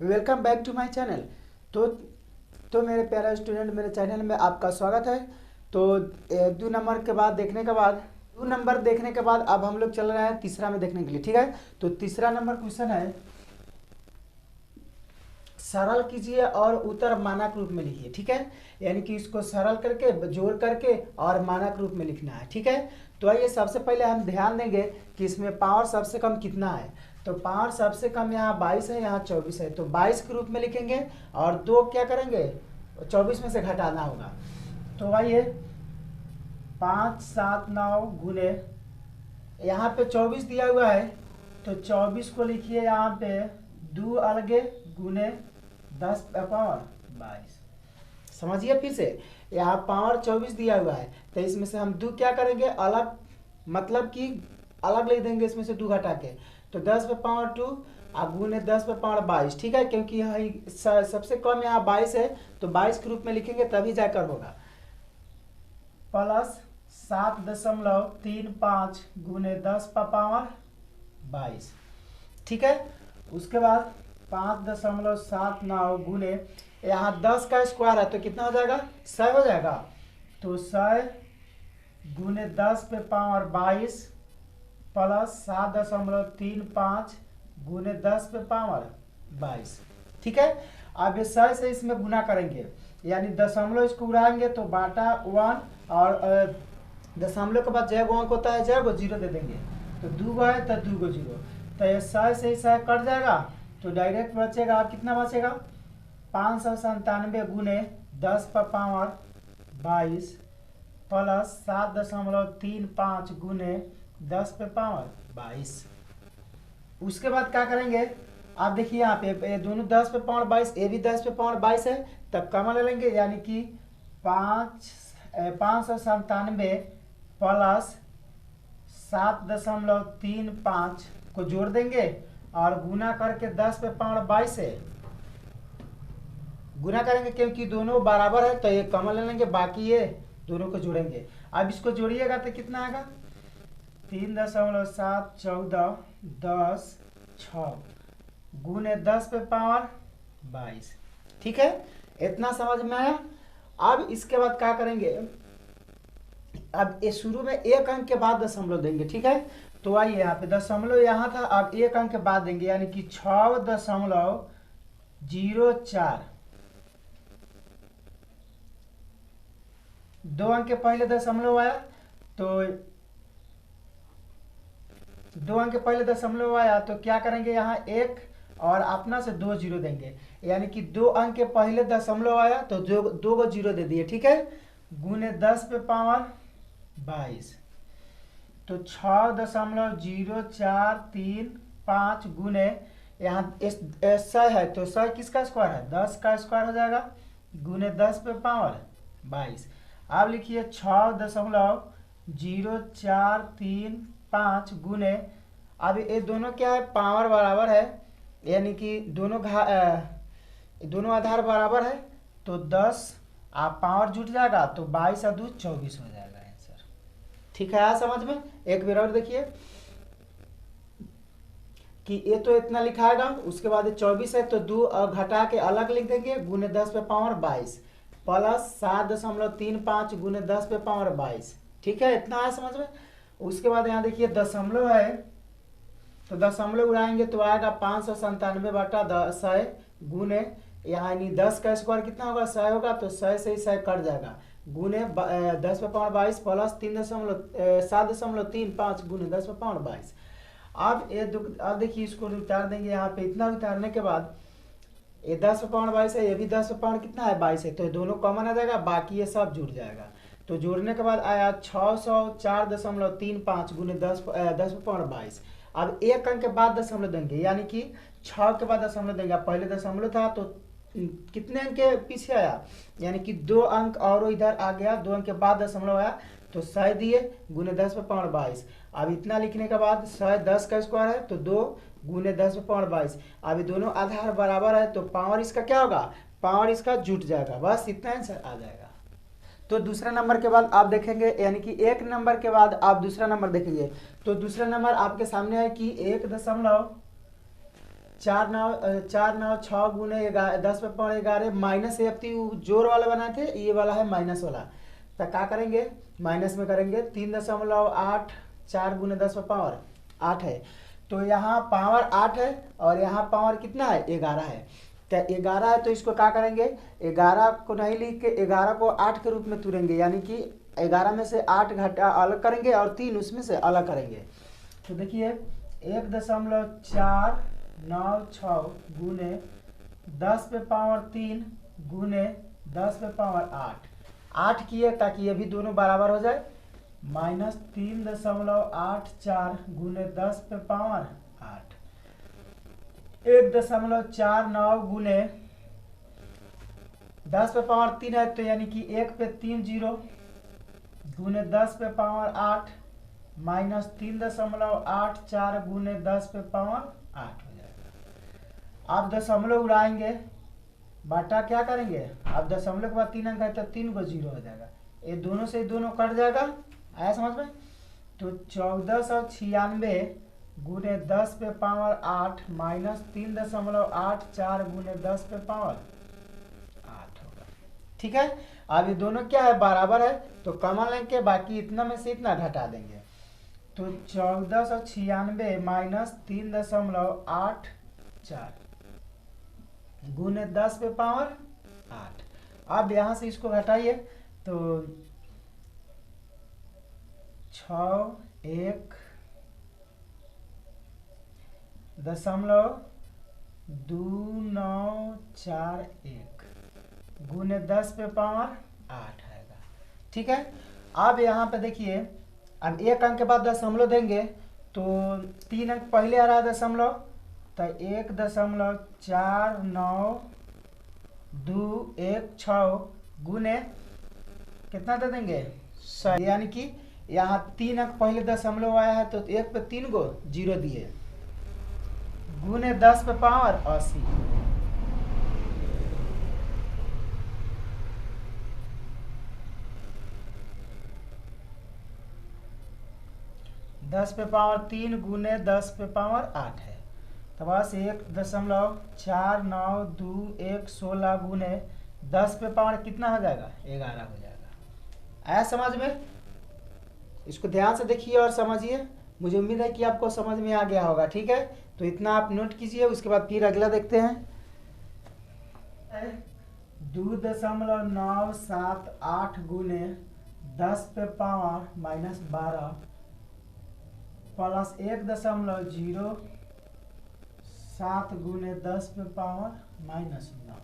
Welcome back to my channel. तो मेरे प्यारे स्टूडेंट, मेरे चैनल में आपका स्वागत है। तो 2 नंबर के बाद देखने के बाद 2 नंबर देखने के बाद अब हम लोग चल रहे हैं तीसरा में देखने के लिए। ठीक है, तो तीसरा नंबर क्वेश्चन है, सरल कीजिए और उत्तर मानक रूप में लिखिए। ठीक है, यानी कि इसको सरल करके जोड़ करके और मानक रूप में लिखना है। ठीक है, तो आइए सबसे पहले हम ध्यान देंगे कि इसमें पावर सबसे कम कितना है। तो पावर सबसे कम यहाँ 22 है, यहाँ 24 है, तो 22 के रूप में लिखेंगे और 2 क्या करेंगे, 24 में से घटाना होगा। तो आइए 5 7 9 गुने, यहाँ पे 24 दिया हुआ है तो 24 को लिखिए यहाँ पे 2 अलगे गुने 10 पावर 22। समझिए फिर से, यहाँ पावर 24 दिया हुआ है तो इसमें से हम 2 क्या करेंगे, अलग, मतलब कि अलग लिख देंगे इसमें से 2 घटा के, तो 10 पे पावर 2 और गुने 10 पे पावर 22। ठीक है, क्योंकि यहाँ सबसे कम यहाँ 22 है तो 22 के रूप में लिखेंगे तभी जाकर होगा। प्लस 7.35 गुने 10 पर पावर 22। ठीक है, उसके बाद 5.79 गुने, यहाँ 10 का स्क्वायर है तो कितना हो जाएगा, 100 हो जाएगा। तो 100 गुने 10 पे पावर 22 प्लस 7.35 गुने 10 पे पावर 22। ठीक है, अब ये 100 से इसमें गुना करेंगे, यानी दशमलव इसको उड़ाएंगे तो बाटा 1 और दशमलव के बाद जय गो अंक होता है, जय गो 0 दे देंगे, तो 2 गो है तो 2 गो 0, तो ये 100 से 100 कट जाएगा तो डायरेक्ट बचेगा, आप कितना बचेगा, 597 गुने 10 पर पावर 22 प्लस 7.35 गुने 10 पे पावर 22। उसके बाद क्या करेंगे, आप देखिए यहाँ पे ये दोनों 10 पे पावर 22, ये भी 10 पे पावर 22 है, तब कॉमन ले लेंगे, यानी कि 597 प्लस 7.35 को जोड़ देंगे और गुना करके 10 पे पावर 22 से गुना करेंगे, क्योंकि दोनों बराबर है तो ये कॉमन ले लेंगे, बाकी ये दोनों को जोड़ेंगे। अब इसको जोड़िएगा तो कितना आएगा, 3.714 10 6 गुने 10 पे पावर 22। ठीक है, इतना समझ में आया। अब इसके बाद क्या करेंगे, अब ये शुरू में 1 अंक के बाद दशमलव देंगे। ठीक है, तो आइए यहाँ पे दशमलव यहाँ था, अब 1 अंक के बाद देंगे, यानी कि 6.04, 2 अंक के पहले दशमलव आया तो 2 अंक के पहले दशमलव आया तो क्या करेंगे, यहाँ 1 और अपना से 2 0 देंगे, यानी कि 2 अंक के पहले दशमलव आया तो 2 को 0 दे दिए। ठीक है, गुने 10 पे पावर 22, तो 6.0435 गुने, यहाँ 100 है तो 100 किसका स्क्वायर है, 10 का स्क्वायर हो जाएगा, गुने 10 पे पावर 22। अब लिखिए 6.0435 गुने, अब ये दोनों क्या है, पावर बराबर है, यानी कि दोनों आधार बराबर है, तो 10 आप पावर जुट जाएगा तो 22 और 2 24 हो जाएगा आंसर। ठीक है, आया समझ में। एक बार और देखिए कि ये तो इतना लिखाएगा, उसके बाद 24 है तो 2 घटा के अलग लिख देंगे, गुने 10 पे पावर 22 प्लस 7.35 गुने 10 पे पावर 22। ठीक है, इतना है समझ में। उसके बाद यहाँ देखिए दशमलव है तो दशमलव उड़ाएंगे तो आएगा 597/100 गुने, यानी 10 का स्क्वायर कितना होगा, 100 होगा, तो 100 से ही 100 कट जाएगा, गुने 10 पे पावर 22 प्लस 7.35 गुने 10 पे पावर 22। अब देखिए इसको उतार देंगे, यहाँ पे इतना उतारने के बाद ये 10 पे पावर 22 है, ये भी 10 पे पावर कितना है 22 है, तो दोनों कॉमन आ जाएगा, बाकी ये सब जुड़ जाएगा। तो जोड़ने के बाद आया 604.35 गुने 10 पे पावर 22। अब 1 अंक के बाद दशमलव देंगे, यानी कि 6 के बाद दशमलव देंगे, पहले दशमलव था तो कितने अंक के पीछे आया, यानी कि 2 अंक और इधर आ गया, 2 अंक के बाद दशमलव आया तो 100 दिए गुने 10 पे पावर 22। अब इतना लिखने के बाद 100 10 का स्क्वायर है तो 2 गुने 10 पे पावर 22। अब ये दोनों आधार बराबर है तो पावर इसका क्या होगा, पावर इसका जुट जाएगा, बस इतना आंसर आ जाएगा। तो दूसरा नंबर के बाद आप देखेंगे, यानी कि 1 नंबर के बाद आप दूसरा नंबर देखेंगे, तो दूसरा नंबर आपके सामने है कि 1.7 4 9 6 गुने 10 पे पावर 11 माइनस ये अपनी जोर वाला बनाए थे, ये वाला है माइनस वाला। तो क्या करेंगे, माइनस में करेंगे। 3.8 4 गुने 10 पे पावर 8 है। तो यहाँ पावर 8 है और यहाँ पावर कितना है, 11 है। तो 11 है तो इसको क्या करेंगे, 11 को नहीं लिख के 11 को 8 के रूप में तुरेंगे, यानी कि 11 में से 8 घटा अलग करेंगे और 3 उसमें से अलग करेंगे। तो देखिए 1.496 गुने 10 पे पावर 3 गुने 10 पे पावर 8 किए ताकि ये भी दोनों बराबर हो जाए। माइनस 3.84 गुने 10 पे पावर 8 1.49 गुने 10 पे पावर 3 है, तो यानी कि 1 पे 3 जीरो गुने 10 पे पावर 8 माइनस 3.84 गुने 10 पे पावर 8 हो जाएगा। आप दशमलव उड़ाएंगे, बाटा क्या करेंगे, आप दशमलव के बाद 3 अंक है तो 3 को 0 हो जाएगा, ये दोनों से दोनों कट जाएगा। आया समझ में। तो 1496 गुने 10 पे पावर 8 माइनस 3.84 गुने 10 पे पावर 8 होगा। ठीक है, अब ये दोनों क्या है, बराबर है, तो कॉमन लेंगे, बाकी इतना में से इतना घटा देंगे। तो 1496 माइनस 3.84 गुने 10 पे पावर 8। अब यहाँ से इसको घटाइए तो 6.2941 गुने 10 पे पावर 8 आएगा। ठीक है, अब यहाँ पे देखिए, अब एक अंक के बाद दशमलव देंगे तो 3 अंक पहले आ रहा है दशमलव, तो 1.4926 गुने कितना दे देंगे, यानी कि यहाँ 3 अंक पहले दशमलव आया है तो 1 पे 3 को 0 दिए गुने 10 पे पावर 80। 10 पे पावर 3 गुने 10 पे पावर 8 है, तो बस 1.49216 गुने 10 पे पावर कितना हो जाएगा, 11 हो जाएगा। आया समझ में। इसको ध्यान से देखिए और समझिए, मुझे उम्मीद है कि आपको समझ में आ गया होगा। ठीक है, तो इतना आप नोट कीजिए, उसके बाद फिर अगला देखते हैं। 2.978 गुने 10 पे पावर माइनस 12 प्लस 1.07 गुने 10 पे पावर माइनस 9।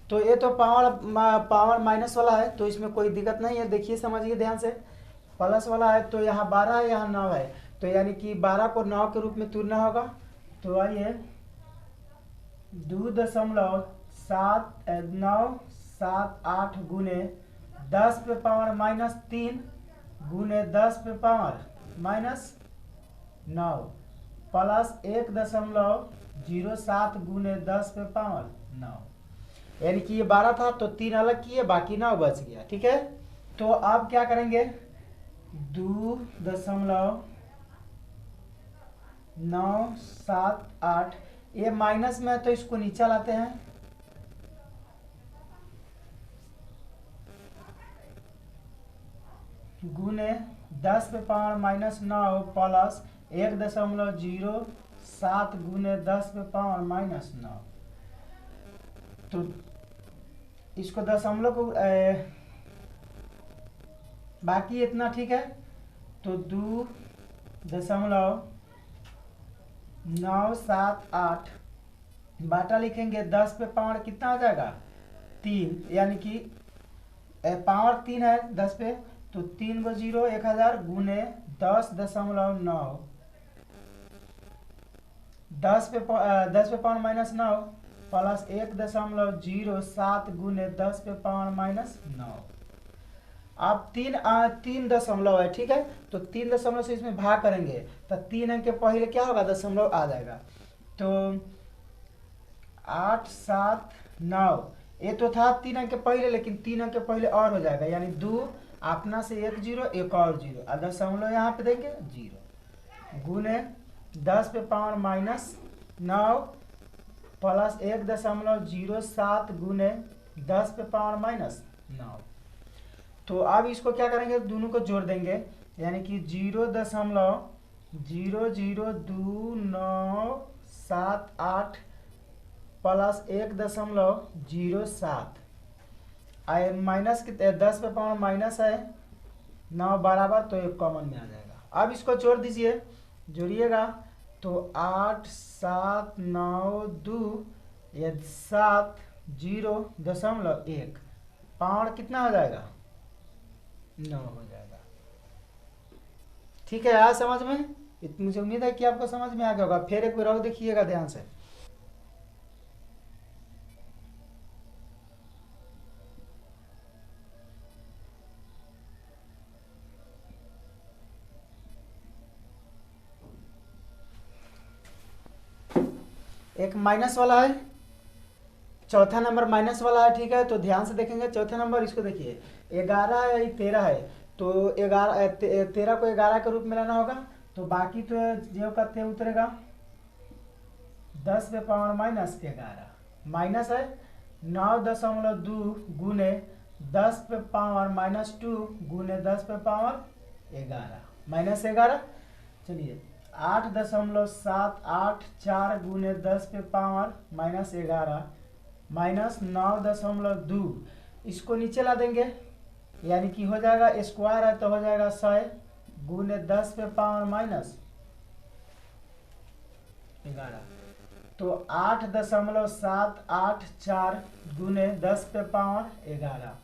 तो ये तो पावर माइनस वाला है, तो इसमें कोई दिक्कत नहीं है। देखिए समझिए ध्यान से, प्लस वाला है तो यहाँ 12 है, यहाँ 9 है, तो यानी कि 12 को 9 के रूप में तुलना होगा। तो आइए 2.978 गुने 10 पे पावर माइनस 3 गुने 10 पे पावर माइनस 9 प्लस 1.07 गुने 10 पे पावर 9, यानी कि ये 12 था तो 3 अलग किए, बाकी 9 बच गया। ठीक है, तो अब क्या करेंगे, 2.978 ये माइनस में है तो इसको नीचे लाते हैं, गुने 10 पे पावर माइनस 9 प्लस 1.07 गुने 10 पे पावर माइनस 9। तो इसको दशमलव को बाकी इतना। ठीक है, तो 2.978 बाटा लिखेंगे 10 पे पावर कितना हो जाएगा, 3, यानी कि पावर 3 है 10 पे, तो 3 को 0 1000 गुने 10.9 10 पे पावर माइनस 9 प्लस 1.07 गुने 10 पे पावर माइनस 9। अब 3 दशमलव है। ठीक है, तो 3 दशमलव से इसमें भाग करेंगे तो 3 अंक के पहले क्या होगा, दशमलव आ जाएगा। तो 8 7 9 ये तो था 3 अंक के पहले, लेकिन 3 अंक के पहले और हो जाएगा, यानी 2 अपना से 1 0 एक और 0 और दशमलव यहाँ पे देंगे 0 गुने 10 पे पावर -9 प्लस 1.07 गुने 10 पे पावर -9। तो अब इसको क्या करेंगे, दोनों को जोड़ देंगे, यानी कि 0.02978 प्लस 1.07 माइनस के 10 पे पावर माइनस है 9 बराबर, तो एक कॉमन में आ जाएगा। अब इसको जोड़ दीजिए, जोड़िएगा तो 8 7 9 2 ये 7 0.1 पावर कितना हो जाएगा 9 हो जाएगा। ठीक है, आया समझ में? मुझे उम्मीद है कि आपको समझ में आ गया होगा। फिर एक बार और देखिएगा ध्यान से। एक माइनस वाला है, चौथा नंबर माइनस वाला है। ठीक है, तो ध्यान से देखेंगे चौथे नंबर, इसको देखिए 11 है, 13 है, तो 13 को 11 के रूप में लेना होगा, तो बाकी तो जो करते उतरेगा 10 पे पावर -11 माइनस है 9.2 गुने 10 पे पावर -2 गुने 10 पे पावर 11 -11। चलिए 8.784 गुने 10 पे पावर -11 माइनस 9.2, इसको नीचे ला देंगे, यानी कि हो जाएगा स्क्वायर है तो हो जाएगा 100 गुने 10 पे पावर -11, तो 8.784 गुने 10 पे पावर 11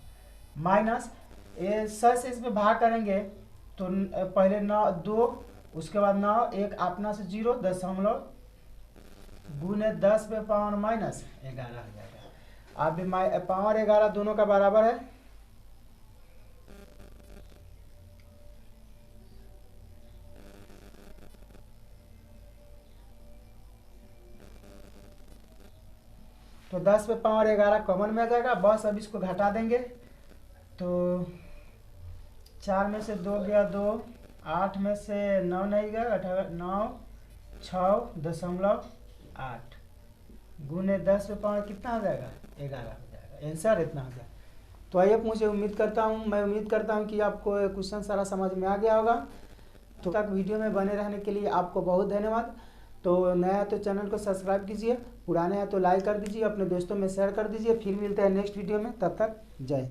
माइनस 100 से इसमें भाग करेंगे तो पहले 9 2, उसके बाद 9 1 अपना से 0 गुने 10 पे पावर -11 हो जाएगा। अब पावर 11 दोनों का बराबर है, तो 10 पे पावर 11 कॉमन में आ जाएगा। बस अब इसको घटा देंगे, तो 4 में से 2 गया 2, 8 में से 9 नहीं गया 9 6.8 गुने 10 पे पावर कितना हो जाएगा 11 हो जाएगा। आंसर इतना हो जाएगा। तो आइए मैं उम्मीद करता हूँ कि आपको क्वेश्चन सारा समझ में आ गया होगा। तो तक वीडियो में बने रहने के लिए आपको बहुत धन्यवाद। तो नया है तो चैनल को सब्सक्राइब कीजिए, पुराने हैं तो लाइक कर दीजिए, अपने दोस्तों में शेयर कर दीजिए। फिर मिलते हैं नेक्स्ट वीडियो में, तब तक जय।